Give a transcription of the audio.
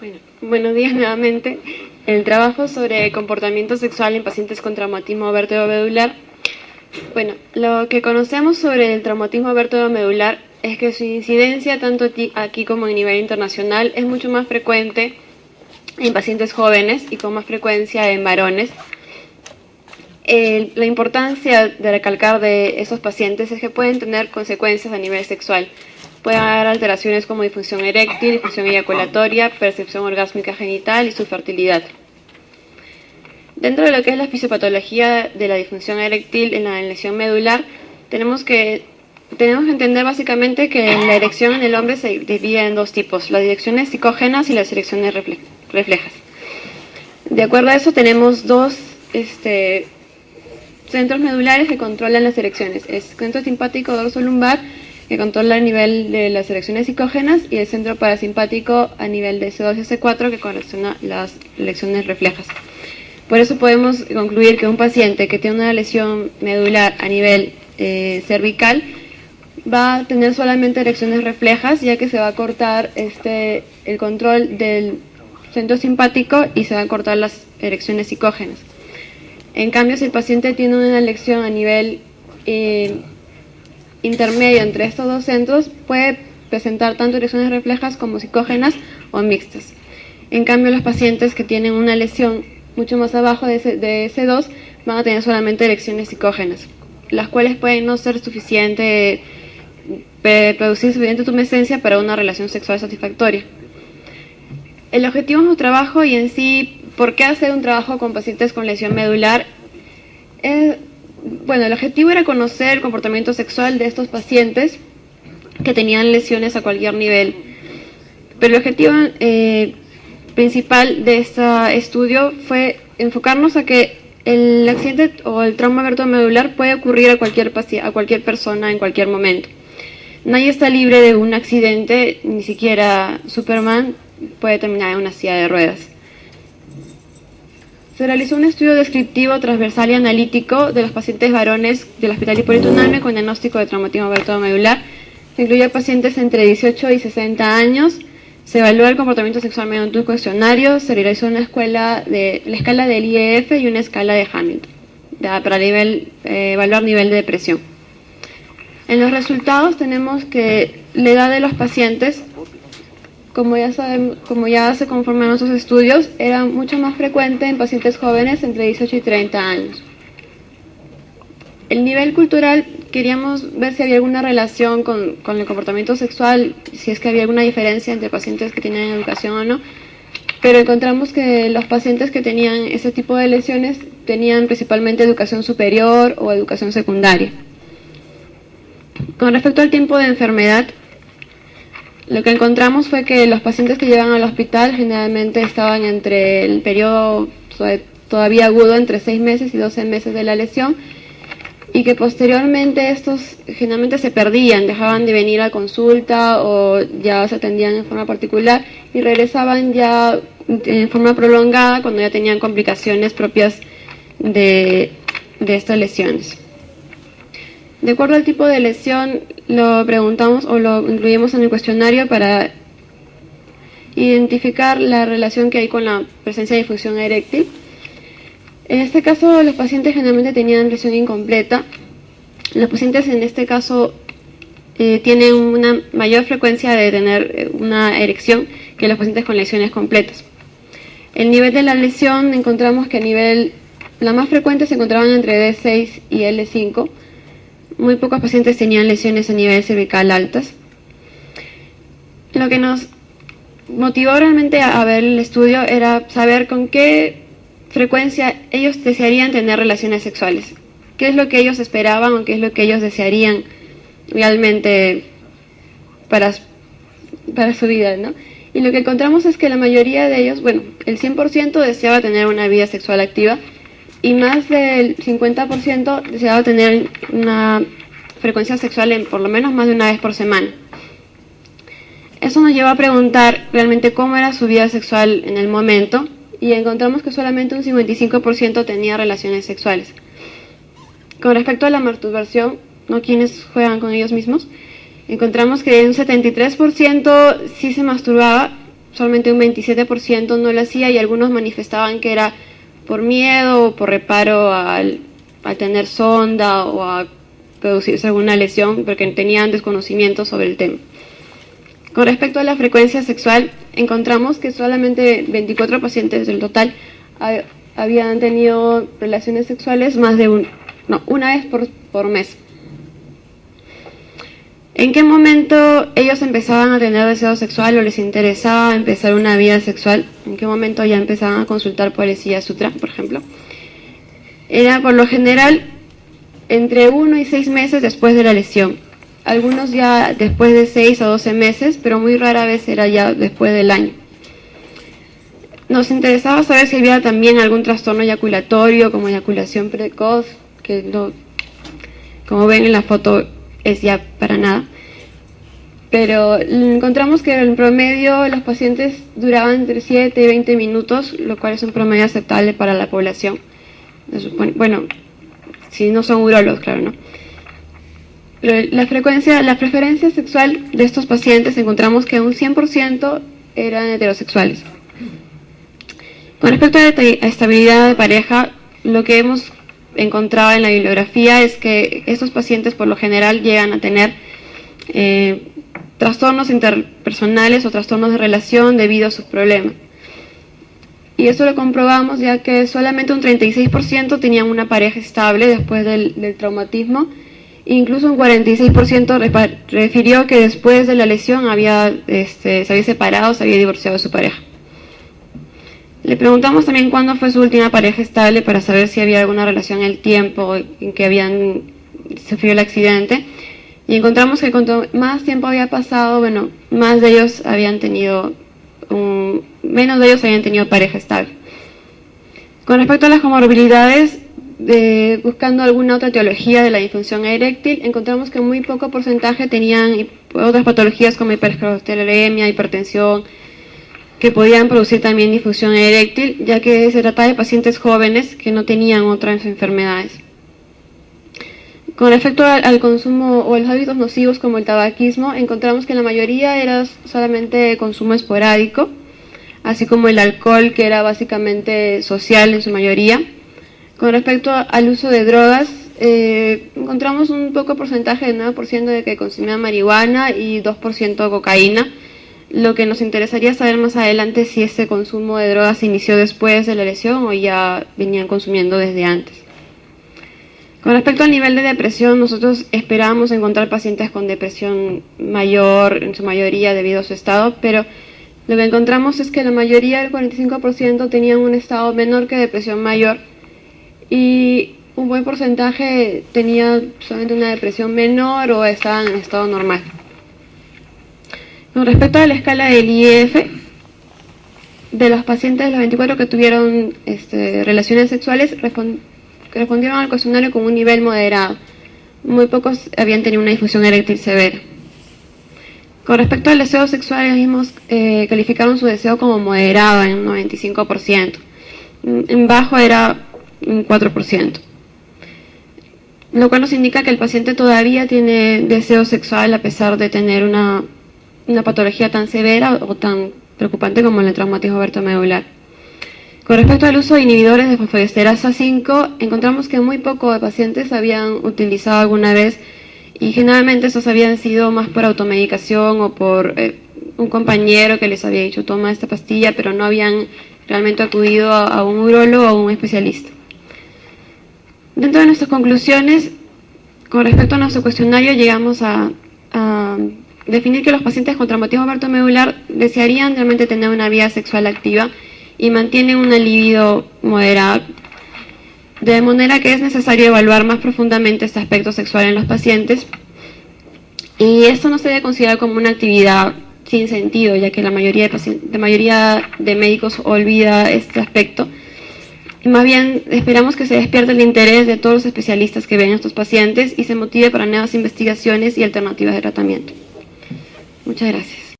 Bueno, buenos días nuevamente. El trabajo sobre comportamiento sexual en pacientes con traumatismo vértebromedular. Bueno, lo que conocemos sobre el traumatismo vértebromedular es que su incidencia, tanto aquí como a nivel internacional, es mucho más frecuente en pacientes jóvenes y con más frecuencia en varones. La importancia de recalcar de esos pacientes es que pueden tener consecuencias a nivel sexual. Pueden haber alteraciones como disfunción eréctil, disfunción eyaculatoria, percepción orgásmica genital y su fertilidad. Dentro de lo que es la fisiopatología de la disfunción eréctil en la lesión medular, tenemos que entender básicamente que la erección en el hombre se divide en dos tipos: las direcciones psicógenas y las erecciones reflejas. De acuerdo a eso, tenemos dos centros medulares que controlan las erecciones: el centro simpático dorsolumbar, que controla el nivel de las erecciones psicógenas, y el centro parasimpático a nivel de S2 y S4, que correlaciona las erecciones reflejas. Por eso podemos concluir que un paciente que tiene una lesión medular a nivel cervical va a tener solamente erecciones reflejas, ya que se va a cortar el control del centro simpático y se van a cortar las erecciones psicógenas. En cambio, si el paciente tiene una lesión a nivel intermedio entre estos dos centros, puede presentar tanto erecciones reflejas como psicógenas o mixtas. En cambio, los pacientes que tienen una lesión mucho más abajo de S2 van a tener solamente erecciones psicógenas, las cuales pueden no ser suficientes, producir suficiente tumescencia para una relación sexual satisfactoria. El objetivo de nuestro trabajo, y en sí, ¿por qué hacer un trabajo con pacientes con lesión medular? Bueno, el objetivo era conocer el comportamiento sexual de estos pacientes que tenían lesiones a cualquier nivel. Pero el objetivo principal de este estudio fue enfocarnos a que el accidente o el trauma vértebromedular puede ocurrir a cualquier persona en cualquier momento. Nadie está libre de un accidente, ni siquiera Superman puede terminar en una silla de ruedas. Se realizó un estudio descriptivo, transversal y analítico de los pacientes varones del Hospital Hipólito Unanue con diagnóstico de traumatismo vértebromedular. Se incluyó a pacientes entre 18 y 60 años. Se evaluó el comportamiento sexual mediante un cuestionario. Se realizó la escala del IEF y una escala de Hamilton para evaluar nivel de depresión. En los resultados tenemos que la edad de los pacientes, como ya se conforman nuestros estudios, era mucho más frecuente en pacientes jóvenes entre 18 y 30 años. El nivel cultural, queríamos ver si había alguna relación con el comportamiento sexual, si es que había alguna diferencia entre pacientes que tienen educación o no, pero encontramos que los pacientes que tenían ese tipo de lesiones tenían principalmente educación superior o educación secundaria. Con respecto al tiempo de enfermedad, lo que encontramos fue que los pacientes que llegan al hospital generalmente estaban entre el periodo todavía agudo, entre 6 meses y 12 meses de la lesión, y que posteriormente estos generalmente se perdían, dejaban de venir a consulta o ya se atendían en forma particular y regresaban ya en forma prolongada cuando ya tenían complicaciones propias de estas lesiones. De acuerdo al tipo de lesión, lo preguntamos o lo incluimos en el cuestionario para identificar la relación que hay con la presencia de disfunción eréctil. En este caso, los pacientes generalmente tenían lesión incompleta. Los pacientes en este caso tienen una mayor frecuencia de tener una erección que los pacientes con lesiones completas. El nivel de la lesión, encontramos que la más frecuente se encontraban entre D6 y L5. Muy pocos pacientes tenían lesiones a nivel cervical altas. Lo que nos motivó realmente a ver el estudio era saber con qué frecuencia ellos desearían tener relaciones sexuales. ¿Qué es lo que ellos esperaban o qué es lo que ellos desearían realmente para su vida, ¿no? Y lo que encontramos es que la mayoría de ellos, bueno, el 100% deseaba tener una vida sexual activa, y más del 50% deseaba tener una frecuencia sexual en por lo menos más de una vez por semana. Eso nos lleva a preguntar realmente cómo era su vida sexual en el momento, y encontramos que solamente un 55% tenía relaciones sexuales. Con respecto a la masturbación, no quienes juegan con ellos mismos, encontramos que un 73% sí se masturbaba, solamente un 27% no lo hacía, y algunos manifestaban que era por miedo o por reparo al tener sonda o a producirse alguna lesión, porque tenían desconocimiento sobre el tema. Con respecto a la frecuencia sexual, encontramos que solamente 24 pacientes del total habían tenido relaciones sexuales más de una vez por mes. ¿En qué momento ellos empezaban a tener deseo sexual o les interesaba empezar una vida sexual? ¿En qué momento ya empezaban a consultar por el Silla Sutra, por ejemplo? Era por lo general entre 1 y 6 meses después de la lesión. Algunos ya después de 6 a 12 meses, pero muy rara vez era ya después del año. Nos interesaba saber si había también algún trastorno eyaculatorio, como eyaculación precoz, que no, como ven en la foto, es ya para nada. Pero encontramos que en promedio los pacientes duraban entre 7 y 20 minutos, lo cual es un promedio aceptable para la población. Bueno, si no son urólogos, claro, ¿no? Pero la preferencia sexual de estos pacientes encontramos que un 100% eran heterosexuales. Con respecto a la estabilidad de pareja, lo que hemos encontrado en la bibliografía es que estos pacientes por lo general llegan a tener trastornos interpersonales o trastornos de relación debido a sus problemas. Y eso lo comprobamos ya que solamente un 36% tenían una pareja estable después del traumatismo. Incluso un 46% refirió que después de la lesión se había separado, se había divorciado de su pareja. Le preguntamos también cuándo fue su última pareja estable para saber si había alguna relación en el tiempo en que habían sufrido el accidente. Y encontramos que cuanto más tiempo había pasado, bueno, menos de ellos habían tenido pareja estable. Con respecto a las comorbilidades, buscando alguna otra etiología de la disfunción eréctil, encontramos que muy poco porcentaje tenían otras patologías como hipercolesterolemia, hipertensión, que podían producir también disfunción eréctil, ya que se trataba de pacientes jóvenes que no tenían otras enfermedades. Con respecto al consumo o a los hábitos nocivos como el tabaquismo, encontramos que la mayoría era solamente consumo esporádico, así como el alcohol, que era básicamente social en su mayoría. Con respecto al uso de drogas, encontramos un poco porcentaje de 9% de que consumían marihuana y 2% cocaína. Lo que nos interesaría saber más adelante si ese consumo de drogas se inició después de la lesión o ya venían consumiendo desde antes. Con respecto al nivel de depresión, nosotros esperábamos encontrar pacientes con depresión mayor, en su mayoría debido a su estado, pero lo que encontramos es que la mayoría, el 45%, tenían un estado menor que depresión mayor, y un buen porcentaje tenía solamente una depresión menor o estaban en estado normal. Con respecto a la escala del IEF, de los pacientes, los 24 que tuvieron relaciones sexuales, respondieron al cuestionario con un nivel moderado. Muy pocos habían tenido una disfunción eréctil severa. Con respecto al deseo sexual, ellos mismos calificaron su deseo como moderado en un 95%. En bajo era un 4%. Lo cual nos indica que el paciente todavía tiene deseo sexual a pesar de tener una patología tan severa o tan preocupante como el traumatismo abertomedular. Con respecto al uso de inhibidores de fosfodiesterasa 5, encontramos que muy pocos pacientes habían utilizado alguna vez, y generalmente esos habían sido más por automedicación o por un compañero que les había dicho toma esta pastilla, pero no habían realmente acudido a un urólogo o a un especialista. Dentro de nuestras conclusiones, con respecto a nuestro cuestionario, llegamos a definir que los pacientes con traumatismo abertomedular desearían realmente tener una vida sexual activa y mantienen una libido moderada, de manera que es necesario evaluar más profundamente este aspecto sexual en los pacientes, y esto no se debe considerar como una actividad sin sentido, ya que la mayoría de médicos olvida este aspecto. Más bien esperamos que se despierte el interés de todos los especialistas que ven a estos pacientes y se motive para nuevas investigaciones y alternativas de tratamiento. Muchas gracias.